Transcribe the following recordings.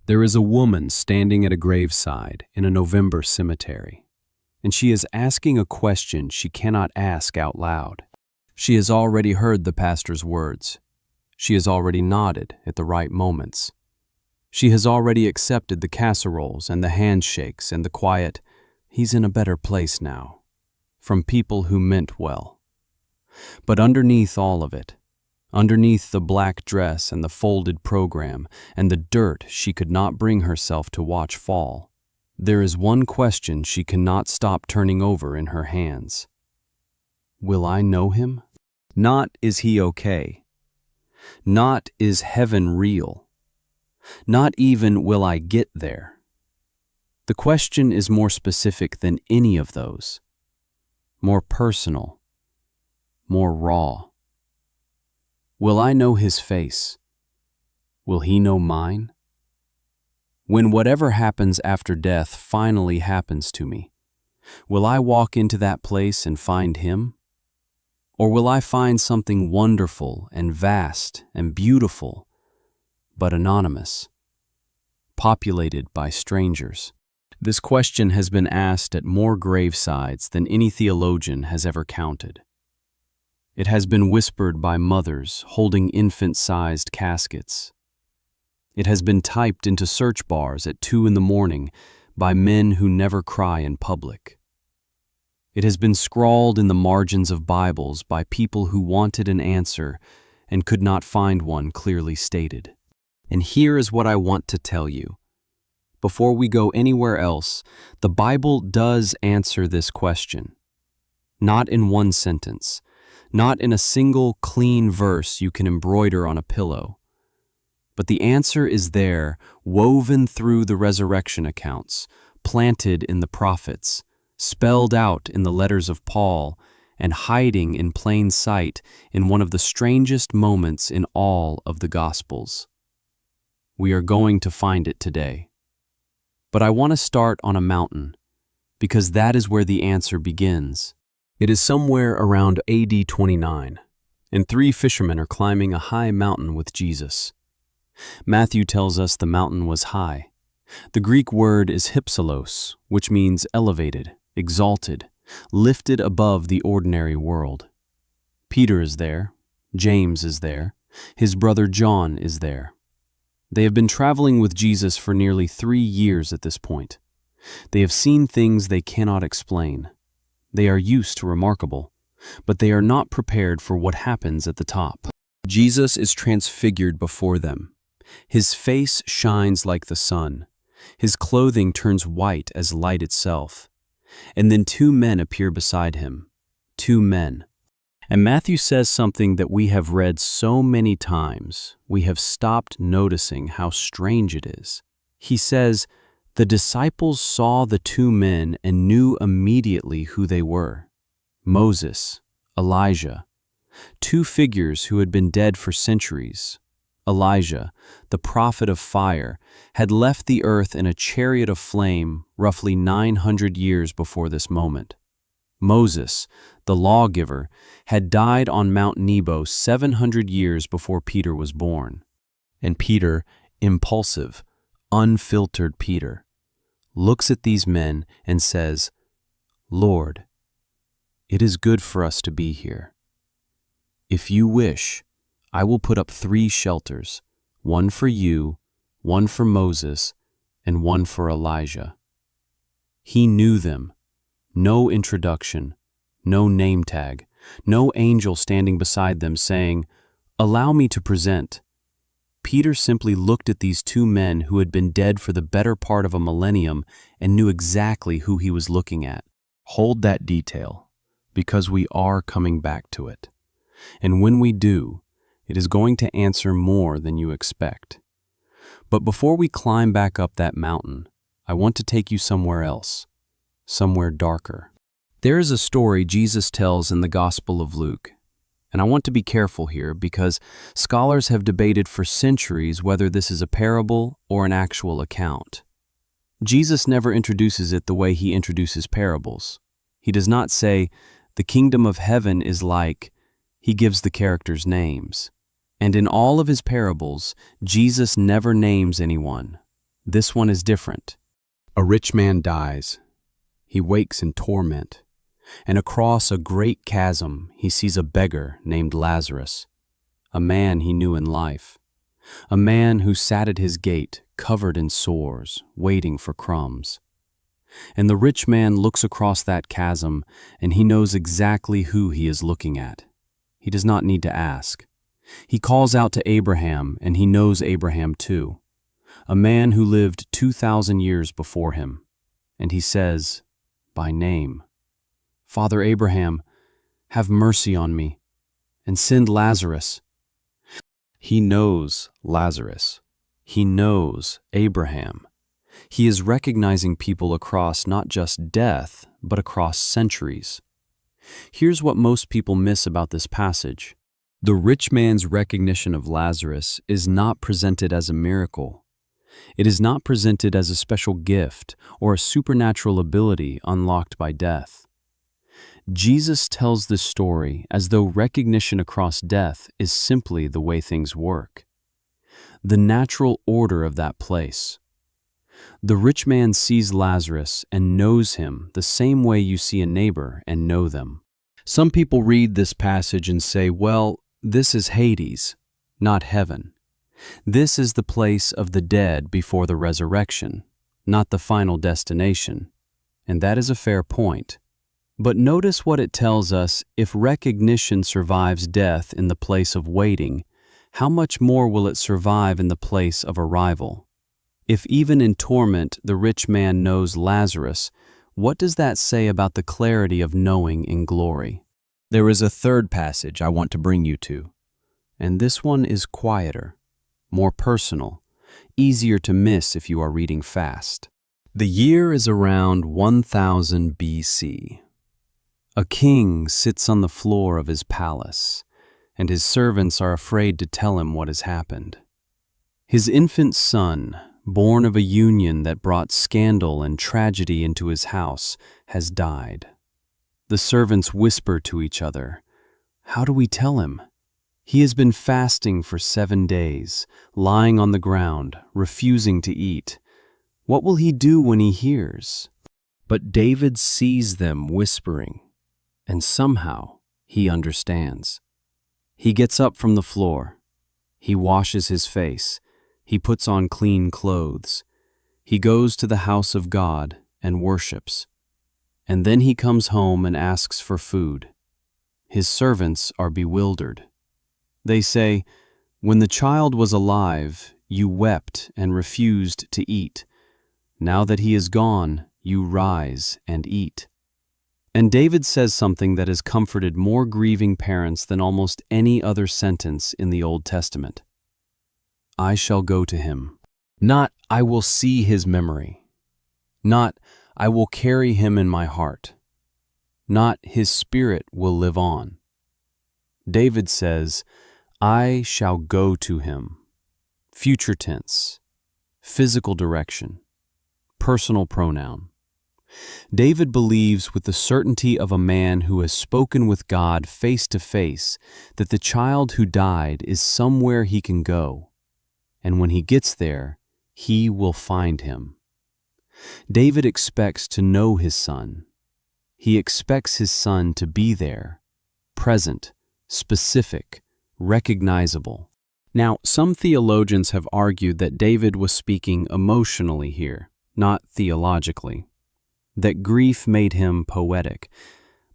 There is a woman standing at a graveside in a November cemetery, and she is asking a question she cannot ask out loud. She has already heard the pastor's words. She has already nodded at the right moments. She has already accepted the casseroles and the handshakes and the quiet, "He's in a better place now," from people who meant well. But underneath all of it, underneath the black dress and the folded program and the dirt she could not bring herself to watch fall, there is one question she cannot stop turning over in her hands. Will I know him? Not is he okay? Not is heaven real? Not even will I get there? The question is more specific than any of those, more personal, more raw. Will I know his face? Will he know mine? When whatever happens after death finally happens to me, will I walk into that place and find him? Or will I find something wonderful and vast and beautiful, but anonymous, populated by strangers? This question has been asked at more gravesides than any theologian has ever counted. It has been whispered by mothers holding infant-sized caskets. It has been typed into search bars at 2 a.m. by men who never cry in public. It has been scrawled in the margins of Bibles by people who wanted an answer and could not find one clearly stated. And here is what I want to tell you. Before we go anywhere else, the Bible does answer this question. Not in one sentence, not in a single clean verse you can embroider on a pillow. But the answer is there, woven through the resurrection accounts, planted in the prophets, spelled out in the letters of Paul, and hiding in plain sight in one of the strangest moments in all of the Gospels. We are going to find it today. But I want to start on a mountain, because that is where the answer begins. It is somewhere around AD 29, and 3 fishermen are climbing a high mountain with Jesus. Matthew tells us the mountain was high. The Greek word is hypsilos, which means elevated, exalted, lifted above the ordinary world. Peter is there, James is there, his brother John is there. They have been traveling with Jesus for nearly 3 years at this point. They have seen things they cannot explain. They are used to remarkable, but they are not prepared for what happens at the top. Jesus is transfigured before them. His face shines like the sun. His clothing turns white as light itself. And then 2 men appear beside him. 2 men. And Matthew says something that we have read so many times, we have stopped noticing how strange it is. He says, "The disciples saw the 2 men and knew immediately who they were. Moses, Elijah, 2 figures who had been dead for centuries. Elijah, the prophet of fire, had left the earth in a chariot of flame roughly 900 years before this moment. Moses, the lawgiver, had died on Mount Nebo 700 years before Peter was born. And Peter, impulsive, unfiltered Peter, looks at these men and says, 'Lord, it is good for us to be here. If you wish, I will put up 3 shelters, one for you, one for Moses, and one for Elijah.' He knew them. No introduction, no name tag, no angel standing beside them saying, 'Allow me to present.' Peter simply looked at these 2 men who had been dead for the better part of a millennium and knew exactly who he was looking at. Hold that detail, because we are coming back to it. And when we do, it is going to answer more than you expect. But before we climb back up that mountain, I want to take you somewhere else, somewhere darker. There is a story Jesus tells in the Gospel of Luke, and I want to be careful here because scholars have debated for centuries whether this is a parable or an actual account. Jesus never introduces it the way he introduces parables. He does not say, "The kingdom of heaven is like," he gives the characters names. And in all of his parables, Jesus never names anyone. This one is different. A rich man dies. He wakes in torment, and across a great chasm he sees a beggar named Lazarus, a man he knew in life, a man who sat at his gate covered in sores, waiting for crumbs. And the rich man looks across that chasm, and he knows exactly who he is looking at. He does not need to ask. He calls out to Abraham, and he knows Abraham too, a man who lived 2,000 years before him. And he says, by name, "Father Abraham, have mercy on me, and send Lazarus." He knows Lazarus. He knows Abraham. He is recognizing people across not just death, but across centuries. Here's what most people miss about this passage. The rich man's recognition of Lazarus is not presented as a miracle. It is not presented as a special gift or a supernatural ability unlocked by death. Jesus tells this story as though recognition across death is simply the way things work, the natural order of that place. The rich man sees Lazarus and knows him the same way you see a neighbor and know them. Some people read this passage and say, well, this is Hades, not heaven. This is the place of the dead before the resurrection, not the final destination. And that is a fair point. But notice what it tells us: if recognition survives death in the place of waiting, how much more will it survive in the place of arrival? If even in torment the rich man knows Lazarus, what does that say about the clarity of knowing in glory? There is a third passage I want to bring you to, and this one is quieter, more personal, easier to miss if you are reading fast. The year is around 1000 BC. A king sits on the floor of his palace, and his servants are afraid to tell him what has happened. His infant son, born of a union that brought scandal and tragedy into his house, has died. The servants whisper to each other, "How do we tell him? He has been fasting for 7 days, lying on the ground, refusing to eat. What will he do when he hears?" But David sees them whispering, and somehow he understands. He gets up from the floor. He washes his face. He puts on clean clothes. He goes to the house of God and worships. And then he comes home and asks for food. His servants are bewildered. They say, "When the child was alive, you wept and refused to eat. Now that he is gone, you rise and eat." And David says something that has comforted more grieving parents than almost any other sentence in the Old Testament. "I shall go to him." Not, "I will see his memory." Not, "I will carry him in my heart." Not, "his spirit will live on." David says, "I shall go to him." Future tense, physical direction, personal pronoun. David believes with the certainty of a man who has spoken with God face to face that the child who died is somewhere he can go, and when he gets there, he will find him. David expects to know his son. He expects his son to be there, present, specific, recognizable. Now, some theologians have argued that David was speaking emotionally here, not theologically, that grief made him poetic.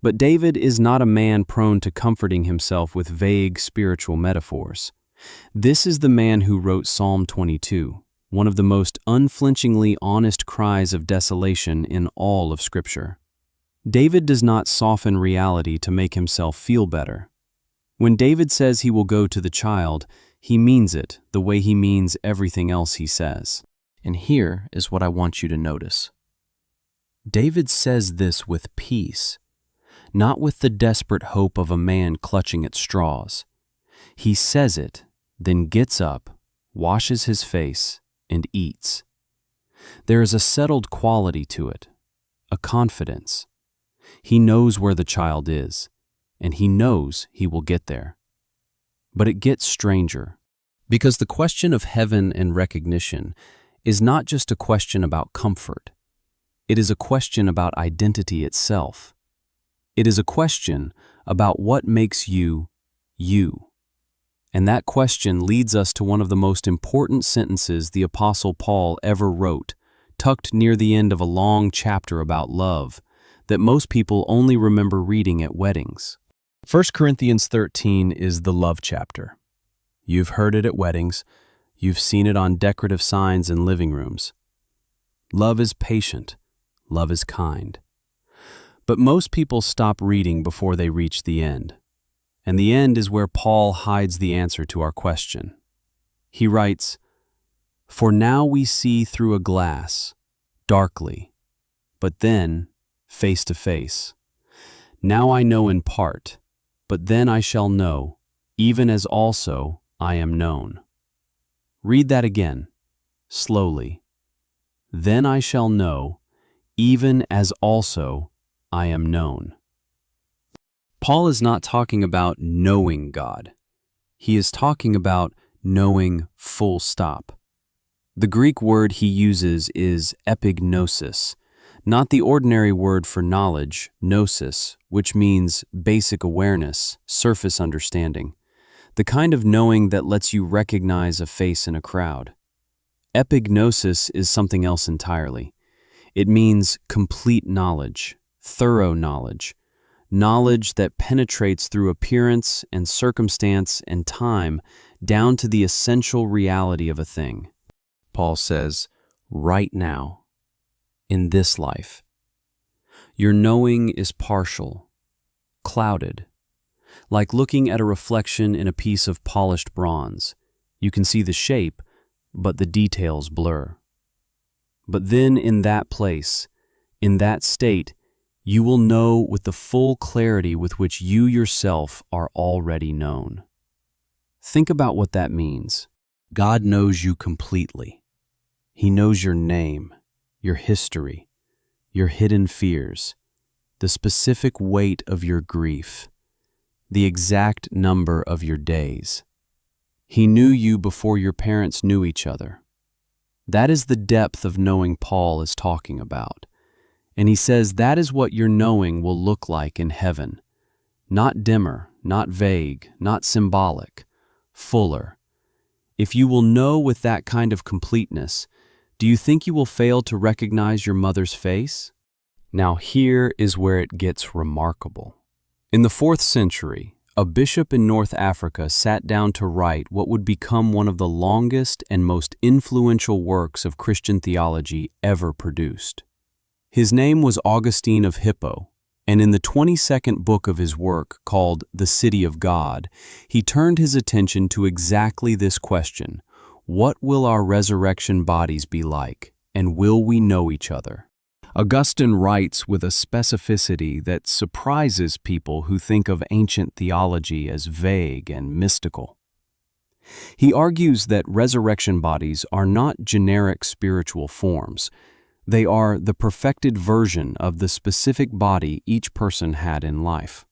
But David is not a man prone to comforting himself with vague spiritual metaphors. This is the man who wrote Psalm 22, one of the most unflinchingly honest cries of desolation in all of Scripture. David does not soften reality to make himself feel better. When David says he will go to the child, he means it the way he means everything else he says. And here is what I want you to notice. David says this with peace, not with the desperate hope of a man clutching at straws. He says it, then gets up, washes his face, and eats. There is a settled quality to it, a confidence. He knows where the child is, and he knows he will get there. But it gets stranger, because the question of heaven and recognition is not just a question about comfort. It is a question about identity itself. It is a question about what makes you, you. And that question leads us to one of the most important sentences the Apostle Paul ever wrote, tucked near the end of a long chapter about love that most people only remember reading at weddings. 1 Corinthians 13 is the love chapter. You've heard it at weddings. You've seen it on decorative signs in living rooms. Love is patient. Love is kind. But most people stop reading before they reach the end. And the end is where Paul hides the answer to our question. He writes, "For now we see through a glass, darkly, but then face to face. Now I know in part, but then I shall know, even as also I am known." Read that again, slowly. Then I shall know, even as also I am known. Paul is not talking about knowing God. He is talking about knowing full stop. The Greek word he uses is epignosis, not the ordinary word for knowledge, gnosis, which means basic awareness, surface understanding, the kind of knowing that lets you recognize a face in a crowd. Epignosis is something else entirely. It means complete knowledge, thorough knowledge, knowledge that penetrates through appearance and circumstance and time down to the essential reality of a thing. Paul says, right now, in this life. Your knowing is partial, clouded, like looking at a reflection in a piece of polished bronze. You can see the shape, but the details blur. But then in that place, in that state, you will know with the full clarity with which you yourself are already known. Think about what that means. God knows you completely. He knows your name, your history, your hidden fears, the specific weight of your grief, the exact number of your days. He knew you before your parents knew each other. That is the depth of knowing Paul is talking about. And he says that is what your knowing will look like in heaven. Not dimmer, not vague, not symbolic, fuller. If you will know with that kind of completeness, do you think you will fail to recognize your mother's face? Now here is where it gets remarkable. In the 4th century, a bishop in North Africa sat down to write what would become one of the longest and most influential works of Christian theology ever produced. His name was Augustine of Hippo, and in the 22nd book of his work, called The City of God, he turned his attention to exactly this question: what will our resurrection bodies be like, and will we know each other? Augustine writes with a specificity that surprises people who think of ancient theology as vague and mystical. He argues that resurrection bodies are not generic spiritual forms. They are the perfected version of the specific body each person had in life.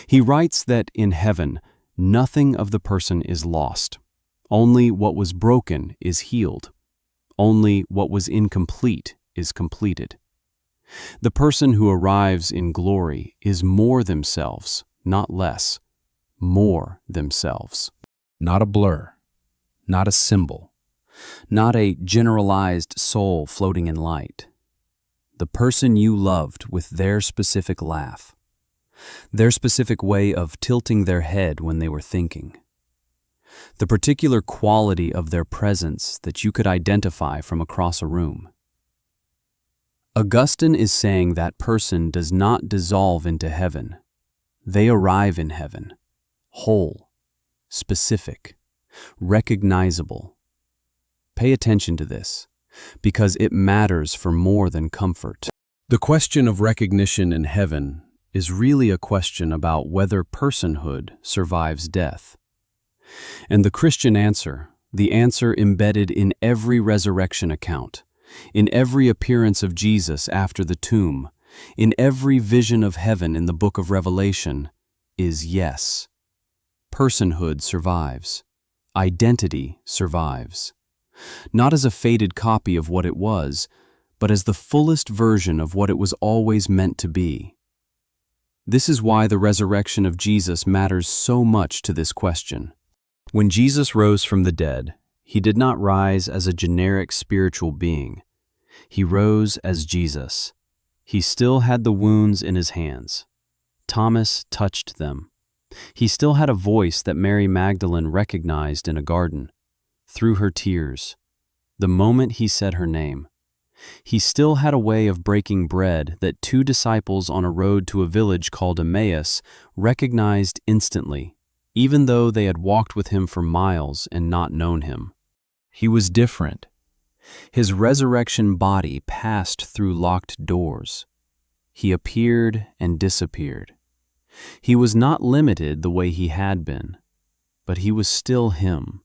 He writes that in heaven, nothing of the person is lost. Only what was broken is healed. Only what was incomplete is completed. The person who arrives in glory is more themselves, not less. More themselves. Not a blur, not a symbol, not a generalized soul floating in light. The person you loved with their specific laugh, their specific way of tilting their head when they were thinking, the particular quality of their presence that you could identify from across a room. Augustine is saying that person does not dissolve into heaven. They arrive in heaven, whole, specific, recognizable. Pay attention to this, because it matters for more than comfort. The question of recognition in heaven is really a question about whether personhood survives death. And the Christian answer, the answer embedded in every resurrection account, in every appearance of Jesus after the tomb, in every vision of heaven in the book of Revelation, is yes. Personhood survives. Identity survives. not as a faded copy of what it was, but as the fullest version of what it was always meant to be. This is why the resurrection of Jesus matters so much to this question. When Jesus rose from the dead, he did not rise as a generic spiritual being. He rose as Jesus. He still had the wounds in his hands. Thomas touched them. He still had a voice that Mary Magdalene recognized in a garden, through her tears, the moment he said her name. He still had a way of breaking bread that two disciples on a road to a village called Emmaus recognized instantly, even though they had walked with him for miles and not known him. He was different. His resurrection body passed through locked doors. He appeared and disappeared. He was not limited the way he had been, but he was still him,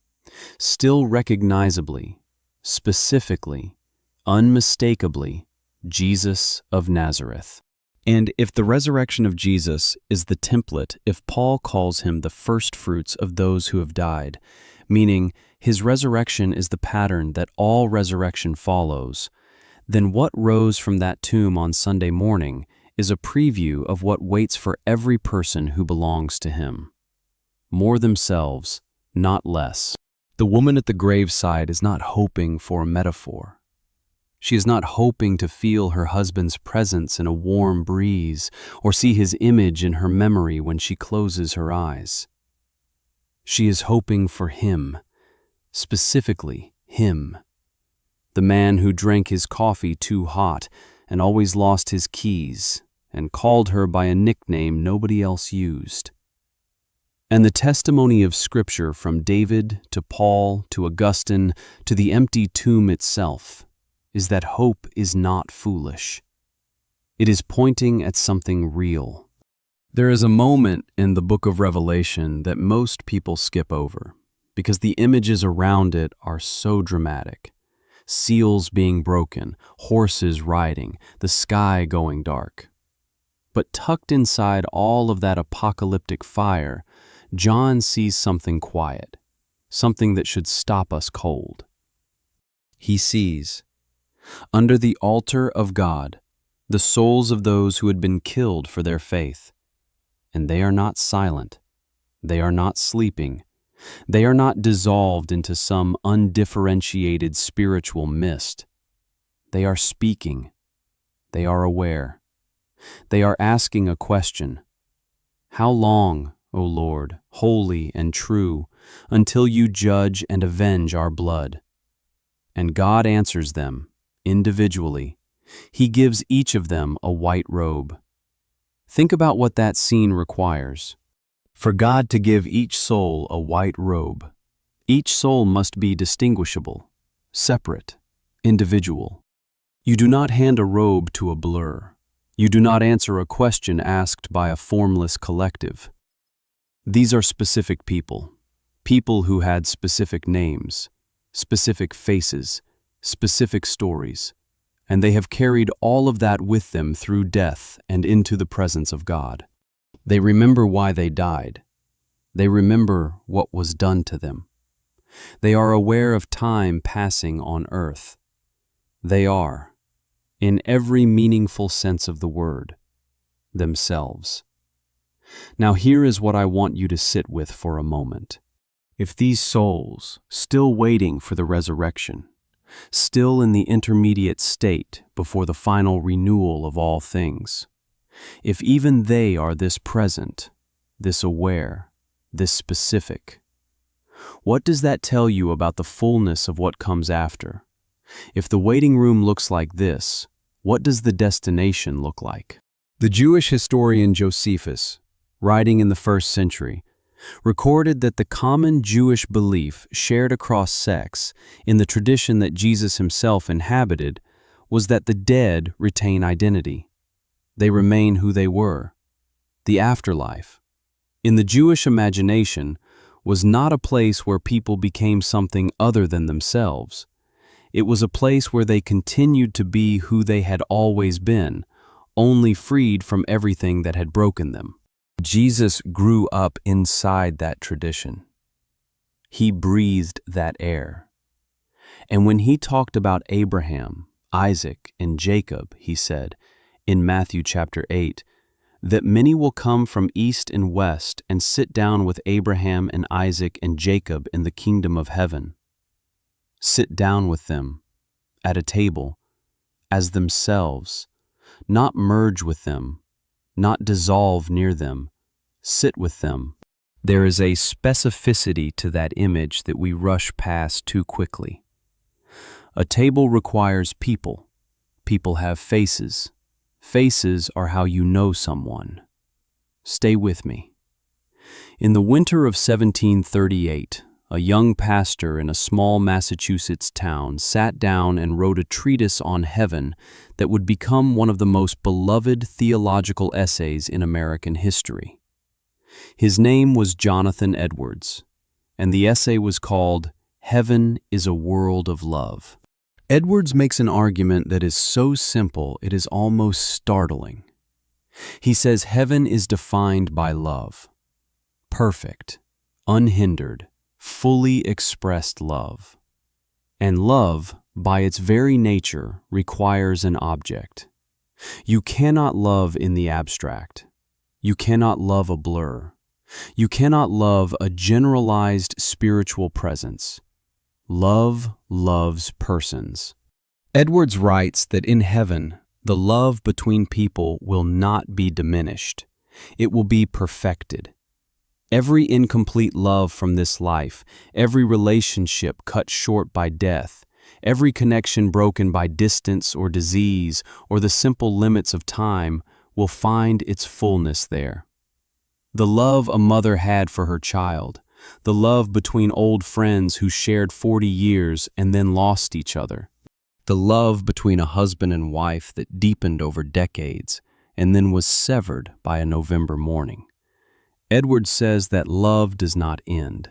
still recognizably, specifically, unmistakably, Jesus of Nazareth. And if the resurrection of Jesus is the template, if Paul calls him the first fruits of those who have died, meaning his resurrection is the pattern that all resurrection follows, then what rose from that tomb on Sunday morning is a preview of what waits for every person who belongs to him. More themselves, not less. The woman at the graveside is not hoping for a metaphor. She is not hoping to feel her husband's presence in a warm breeze or see his image in her memory when she closes her eyes. She is hoping for him, specifically him, the man who drank his coffee too hot and always lost his keys and called her by a nickname nobody else used. And the testimony of Scripture from David to Paul to Augustine to the empty tomb itself is that hope is not foolish. It is pointing at something real. There is a moment in the book of Revelation that most people skip over because the images around it are so dramatic. Seals being broken, horses riding, the sky going dark. But tucked inside all of that apocalyptic fire, John sees something quiet, something that should stop us cold. He sees, under the altar of God, the souls of those who had been killed for their faith. And they are not silent. They are not sleeping. They are not dissolved into some undifferentiated spiritual mist. They are speaking. They are aware. They are asking a question. How long, O Lord, holy and true, until you judge and avenge our blood? And God answers them, individually. He gives each of them a white robe. Think about what that scene requires. For God to give each soul a white robe, each soul must be distinguishable, separate, individual. You do not hand a robe to a blur. You do not answer a question asked by a formless collective. These are specific people, people who had specific names, specific faces, specific stories, and they have carried all of that with them through death and into the presence of God. They remember why they died. They remember what was done to them. They are aware of time passing on earth. They are, in every meaningful sense of the word, themselves. Now here is what I want you to sit with for a moment. If these souls, still waiting for the resurrection, still in the intermediate state before the final renewal of all things, if even they are this present, this aware, this specific, what does that tell you about the fullness of what comes after? If the waiting room looks like this, what does the destination look like? The Jewish historian Josephus, writing in the 1st century, recorded that the common Jewish belief shared across sects in the tradition that Jesus himself inhabited was that the dead retain identity. They remain who they were. The afterlife, in the Jewish imagination, was not a place where people became something other than themselves. It was a place where they continued to be who they had always been, only freed from everything that had broken them. Jesus grew up inside that tradition. He breathed that air. And when he talked about Abraham, Isaac, and Jacob, he said, in Matthew chapter 8, that many will come from east and west and sit down with Abraham and Isaac and Jacob in the kingdom of heaven. Sit down with them at a table as themselves, not merge with them, not dissolve near them, sit with them. There is a specificity to that image that we rush past too quickly. A table requires people. People have faces. Faces are how you know someone. Stay with me. In the winter of 1738, a young pastor in a small Massachusetts town sat down and wrote a treatise on heaven that would become one of the most beloved theological essays in American history. His name was Jonathan Edwards, and the essay was called "Heaven is a World of Love." Edwards makes an argument that is so simple it is almost startling. He says heaven is defined by love. Perfect, unhindered, fully expressed love. And love, by its very nature, requires an object. You cannot love in the abstract. You cannot love a blur. You cannot love a generalized spiritual presence. Love loves persons. Edwards writes that in heaven, the love between people will not be diminished. It will be perfected. Every incomplete love from this life, every relationship cut short by death, every connection broken by distance or disease or the simple limits of time will find its fullness there. The love a mother had for her child, the love between old friends who shared 40 years and then lost each other, the love between a husband and wife that deepened over decades and then was severed by a November morning. Edwards says that love does not end.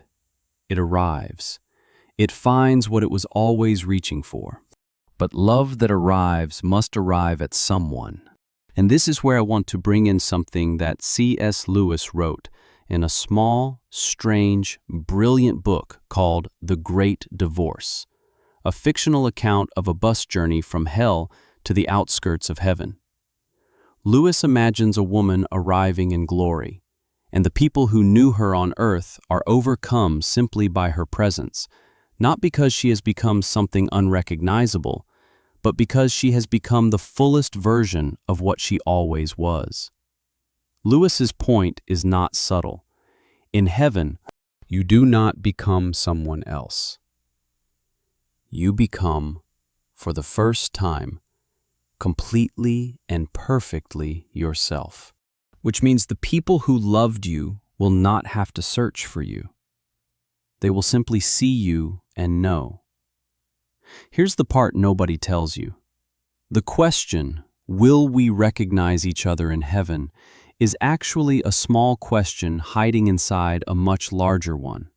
It arrives. It finds what it was always reaching for. But love that arrives must arrive at someone. And this is where I want to bring in something that C.S. Lewis wrote in a small, strange, brilliant book called The Great Divorce, a fictional account of a bus journey from hell to the outskirts of heaven. Lewis imagines a woman arriving in glory, and the people who knew her on earth are overcome simply by her presence, not because she has become something unrecognizable, but because she has become the fullest version of what she always was. Lewis's point is not subtle. In heaven, you do not become someone else. You become, for the first time, completely and perfectly yourself. Which means the people who loved you will not have to search for you. They will simply see you and know. Here's the part nobody tells you. The question, will we recognize each other in heaven, is actually a small question hiding inside a much larger one.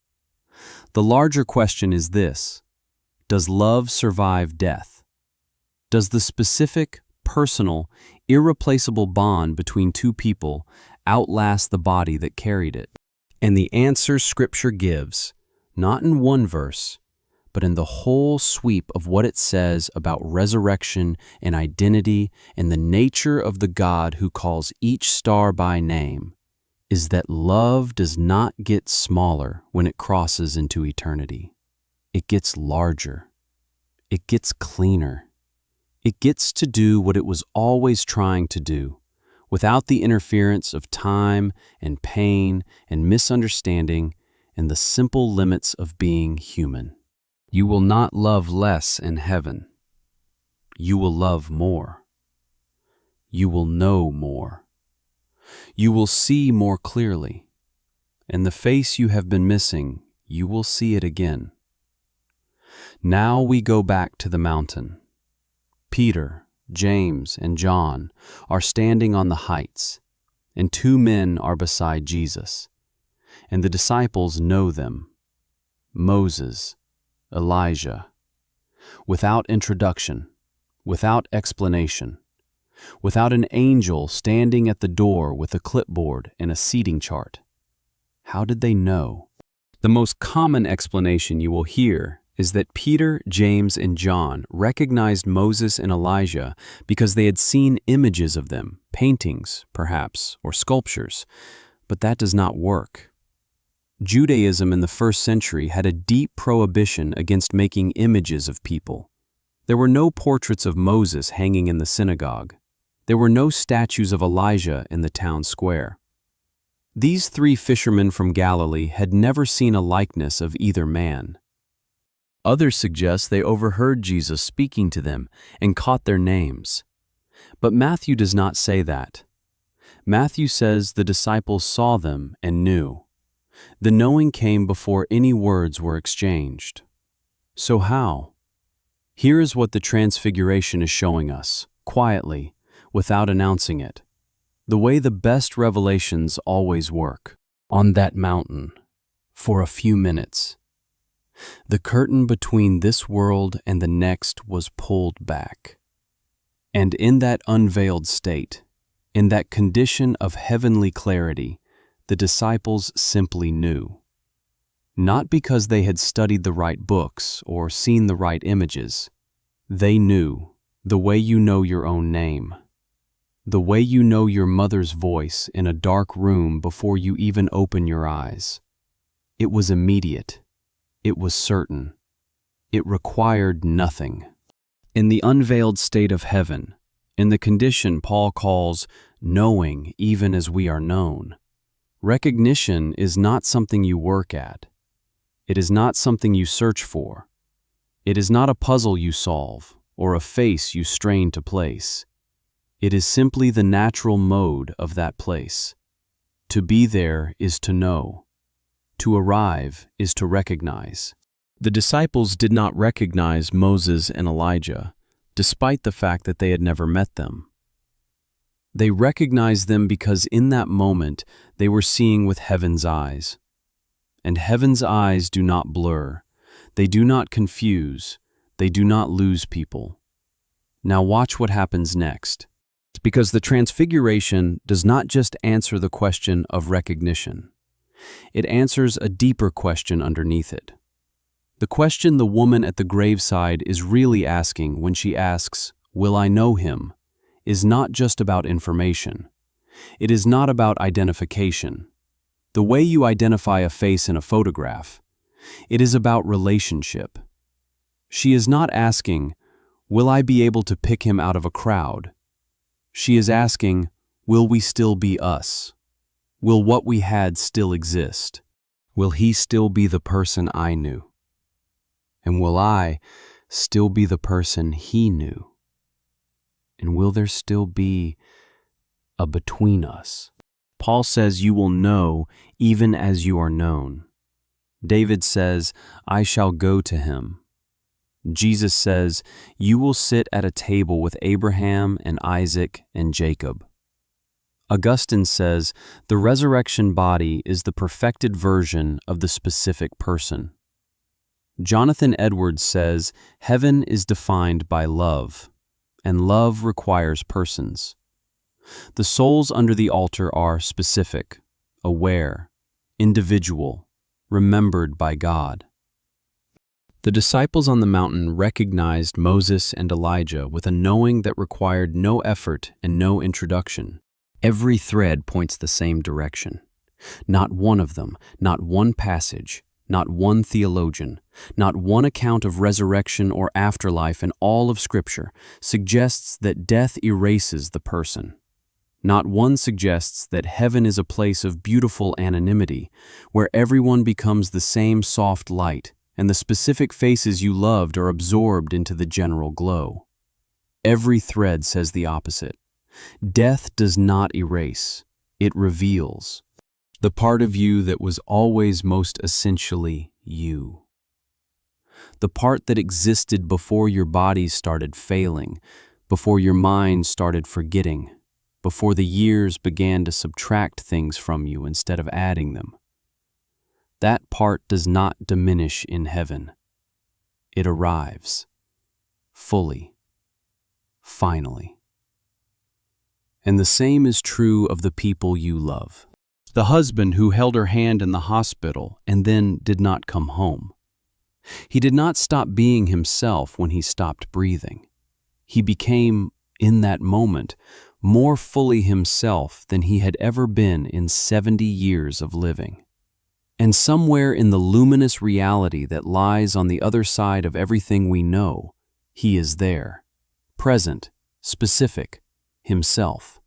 The larger question is this: does love survive death? Does the specific, personal, irreplaceable bond between two people outlast the body that carried it? And the answer Scripture gives, not in one verse, but in the whole sweep of what it says about resurrection and identity and the nature of the God who calls each star by name, is that love does not get smaller when it crosses into eternity. It gets larger. It gets cleaner. It gets to do what it was always trying to do, without the interference of time and pain and misunderstanding and the simple limits of being human. You will not love less in heaven. You will love more. You will know more. You will see more clearly. And the face you have been missing, you will see it again. Now we go back to the mountain. Peter, James, and John are standing on the heights, and two men are beside Jesus, and the disciples know them: Moses, Elijah. Without introduction, without explanation, without an angel standing at the door with a clipboard and a seating chart. How did they know? The most common explanation you will hear is that Peter, James, and John recognized Moses and Elijah because they had seen images of them, paintings, perhaps, or sculptures, but that does not work. Judaism in the first century had a deep prohibition against making images of people. There were no portraits of Moses hanging in the synagogue. There were no statues of Elijah in the town square. These three fishermen from Galilee had never seen a likeness of either man. Others suggest they overheard Jesus speaking to them and caught their names. But Matthew does not say that. Matthew says the disciples saw them and knew. The knowing came before any words were exchanged. So how? Here is what the Transfiguration is showing us, quietly, without announcing it. The way the best revelations always work. On that mountain, for a few minutes, the curtain between this world and the next was pulled back. And in that unveiled state, in that condition of heavenly clarity, the disciples simply knew. Not because they had studied the right books or seen the right images. They knew, the way you know your own name. The way you know your mother's voice in a dark room before you even open your eyes. It was immediate. It was certain. It required nothing. In the unveiled state of heaven, in the condition Paul calls knowing even as we are known, recognition is not something you work at. It is not something you search for. It is not a puzzle you solve or a face you strain to place. It is simply the natural mode of that place. To be there is to know. To arrive is to recognize. The disciples did not recognize Moses and Elijah, despite the fact that they had never met them. They recognized them because in that moment they were seeing with heaven's eyes. And heaven's eyes do not blur. They do not confuse. They do not lose people. Now watch what happens next. Because the Transfiguration does not just answer the question of recognition. It answers a deeper question underneath it. The question the woman at the graveside is really asking when she asks, "Will I know him?" is not just about information. It is not about identification. The way you identify a face in a photograph. It is about relationship. She is not asking, "Will I be able to pick him out of a crowd?" She is asking, "Will we still be us? Will what we had still exist? Will he still be the person I knew? And will I still be the person he knew? And will there still be a between us?" Paul says you will know even as you are known. David says, "I shall go to him." Jesus says, "You will sit at a table with Abraham and Isaac and Jacob." Augustine says, "The resurrection body is the perfected version of the specific person." Jonathan Edwards says, "Heaven is defined by love, and love requires persons." The souls under the altar are specific, aware, individual, remembered by God. The disciples on the mountain recognized Moses and Elijah with a knowing that required no effort and no introduction. Every thread points the same direction. Not one of them, not one passage, not one theologian, not one account of resurrection or afterlife in all of Scripture suggests that death erases the person. Not one suggests that heaven is a place of beautiful anonymity, where everyone becomes the same soft light, and the specific faces you loved are absorbed into the general glow. Every thread says the opposite. Death does not erase, it reveals. The part of you that was always most essentially you. The part that existed before your body started failing, before your mind started forgetting, before the years began to subtract things from you instead of adding them. That part does not diminish in heaven. It arrives, fully, finally. And the same is true of the people you love. The husband who held her hand in the hospital and then did not come home. He did not stop being himself when he stopped breathing. He became, in that moment, more fully himself than he had ever been in 70 years of living. And somewhere in the luminous reality that lies on the other side of everything we know, he is there, present, specific, himself,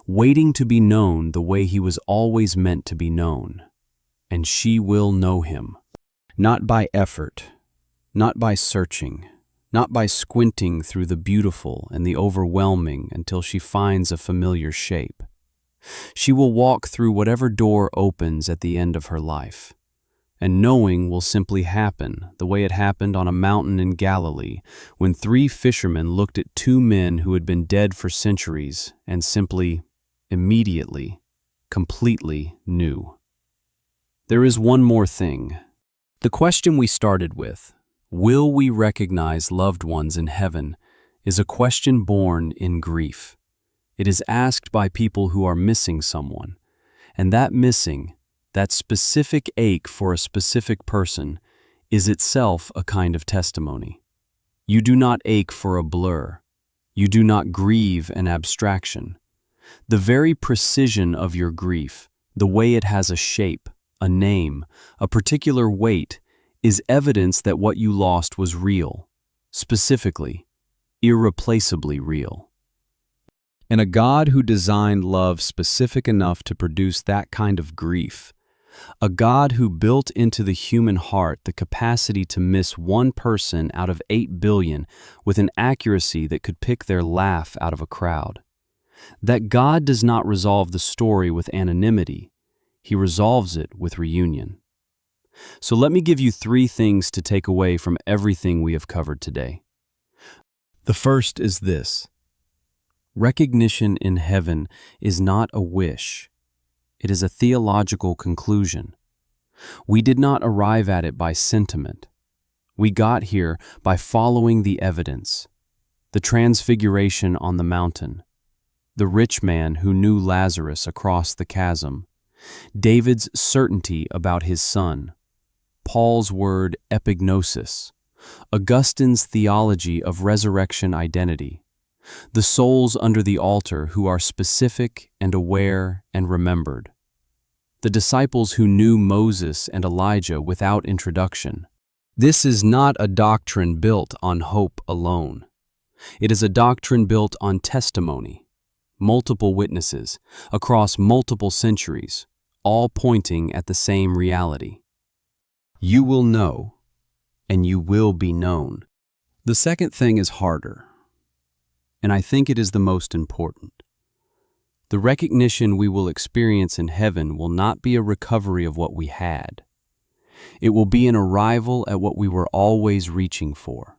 waiting to be known the way he was always meant to be known. And she will know him, not by effort, not by searching, not by squinting through the beautiful and the overwhelming until she finds a familiar shape. She will walk through whatever door opens at the end of her life, and knowing will simply happen the way it happened on a mountain in Galilee when 3 fishermen looked at 2 men who had been dead for centuries and simply, immediately, completely knew. There is one more thing. The question we started with, will we recognize loved ones in heaven, is a question born in grief. It is asked by people who are missing someone, and that missing, that specific ache for a specific person, is itself a kind of testimony. You do not ache for a blur. You do not grieve an abstraction. The very precision of your grief, the way it has a shape, a name, a particular weight, is evidence that what you lost was real, specifically, irreplaceably real. And a God who designed love specific enough to produce that kind of grief, a God who built into the human heart the capacity to miss one person out of 8 billion with an accuracy that could pick their laugh out of a crowd. That God does not resolve the story with anonymity, he resolves it with reunion. So let me give you 3 things to take away from everything we have covered today. The first is this. Recognition in heaven is not a wish. It is a theological conclusion. We did not arrive at it by sentiment. We got here by following the evidence. The transfiguration on the mountain. The rich man who knew Lazarus across the chasm. David's certainty about his son. Paul's word epignosis. Augustine's theology of resurrection identity. The souls under the altar who are specific and aware and remembered. The disciples who knew Moses and Elijah without introduction. This is not a doctrine built on hope alone. It is a doctrine built on testimony, multiple witnesses, across multiple centuries, all pointing at the same reality. You will know, and you will be known. The second thing is harder, and I think it is the most important. The recognition we will experience in heaven will not be a recovery of what we had. It will be an arrival at what we were always reaching for.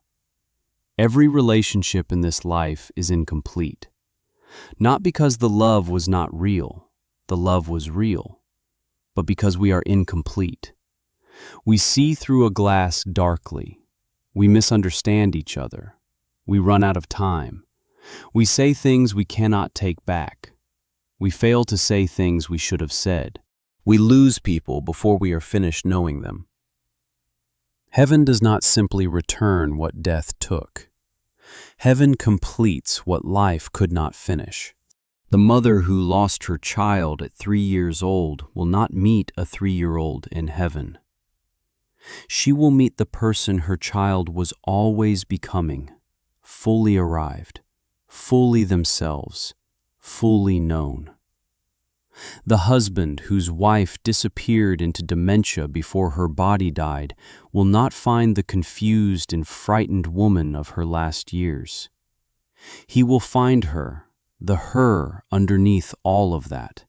Every relationship in this life is incomplete. Not because the love was not real, the love was real, but because we are incomplete. We see through a glass darkly. We misunderstand each other. We run out of time. We say things we cannot take back. We fail to say things we should have said. We lose people before we are finished knowing them. Heaven does not simply return what death took. Heaven completes what life could not finish. The mother who lost her child at 3 years old will not meet a 3-year-old in heaven. She will meet the person her child was always becoming, fully arrived, fully themselves, fully known. The husband whose wife disappeared into dementia before her body died will not find the confused and frightened woman of her last years. He will find her, the her underneath all of that,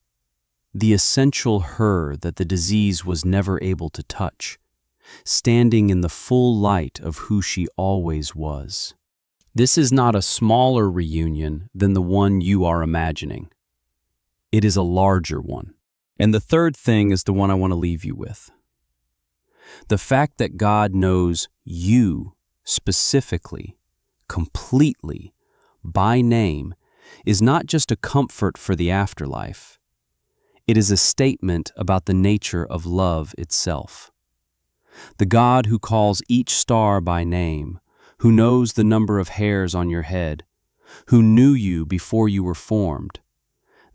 the essential her that the disease was never able to touch, standing in the full light of who she always was. This is not a smaller reunion than the one you are imagining. It is a larger one. And the third thing is the one I want to leave you with. The fact that God knows you specifically, completely, by name, is not just a comfort for the afterlife. It is a statement about the nature of love itself. the God who calls each star by name, who knows the number of hairs on your head, who knew you before you were formed.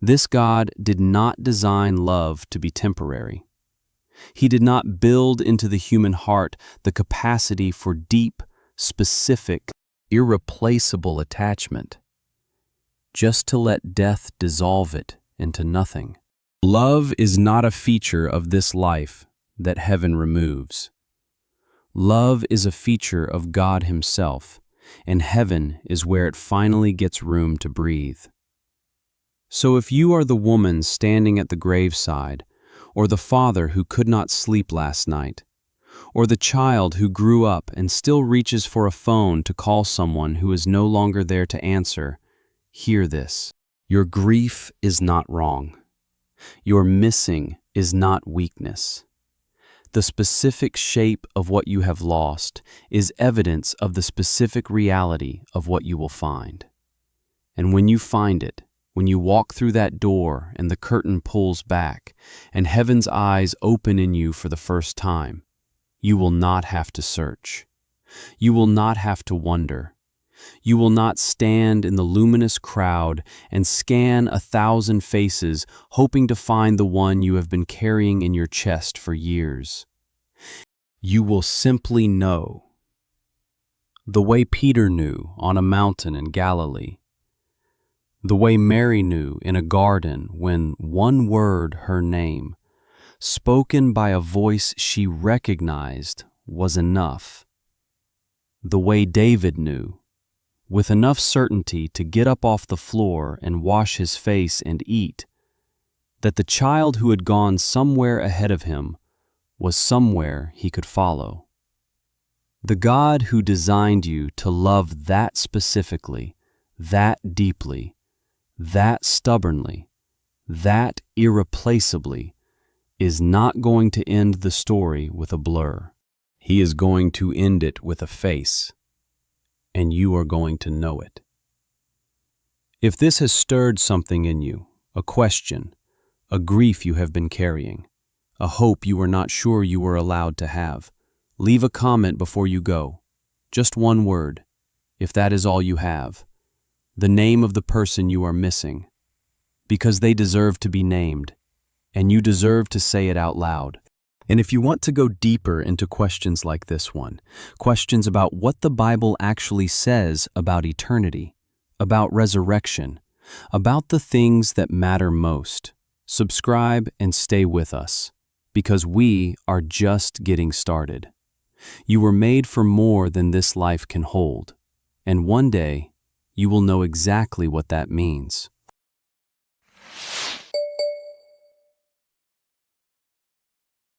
This God did not design love to be temporary. He did not build into the human heart the capacity for deep, specific, irreplaceable attachment, just to let death dissolve it into nothing. Love is not a feature of this life that heaven removes. Love is a feature of God Himself, and heaven is where it finally gets room to breathe. So if you are the woman standing at the graveside, or the father who could not sleep last night, or the child who grew up and still reaches for a phone to call someone who is no longer there to answer, hear this. Your grief is not wrong. Your missing is not weakness. The specific shape of what you have lost is evidence of the specific reality of what you will find. And when you find it, when you walk through that door and the curtain pulls back and heaven's eyes open in you for the first time, you will not have to search. You will not have to wonder. You will not stand in the luminous crowd and scan 1,000 faces hoping to find the one you have been carrying in your chest for years. You will simply know. The way Peter knew on a mountain in Galilee. The way Mary knew in a garden when one word, her name, spoken by a voice she recognized, was enough. The way David knew, with enough certainty to get up off the floor and wash his face and eat, that the child who had gone somewhere ahead of him was somewhere he could follow. The God who designed you to love that specifically, that deeply, that stubbornly, that irreplaceably, is not going to end the story with a blur. He is going to end it with a face, and you are going to know it. If this has stirred something in you, a question, a grief you have been carrying, a hope you were not sure you were allowed to have, leave a comment before you go. Just one word, if that is all you have. The name of the person you are missing, because they deserve to be named, and you deserve to say it out loud. And if you want to go deeper into questions like this one, questions about what the Bible actually says about eternity, about resurrection, about the things that matter most, subscribe and stay with us, because we are just getting started. You were made for more than this life can hold, and one day, you will know exactly what that means.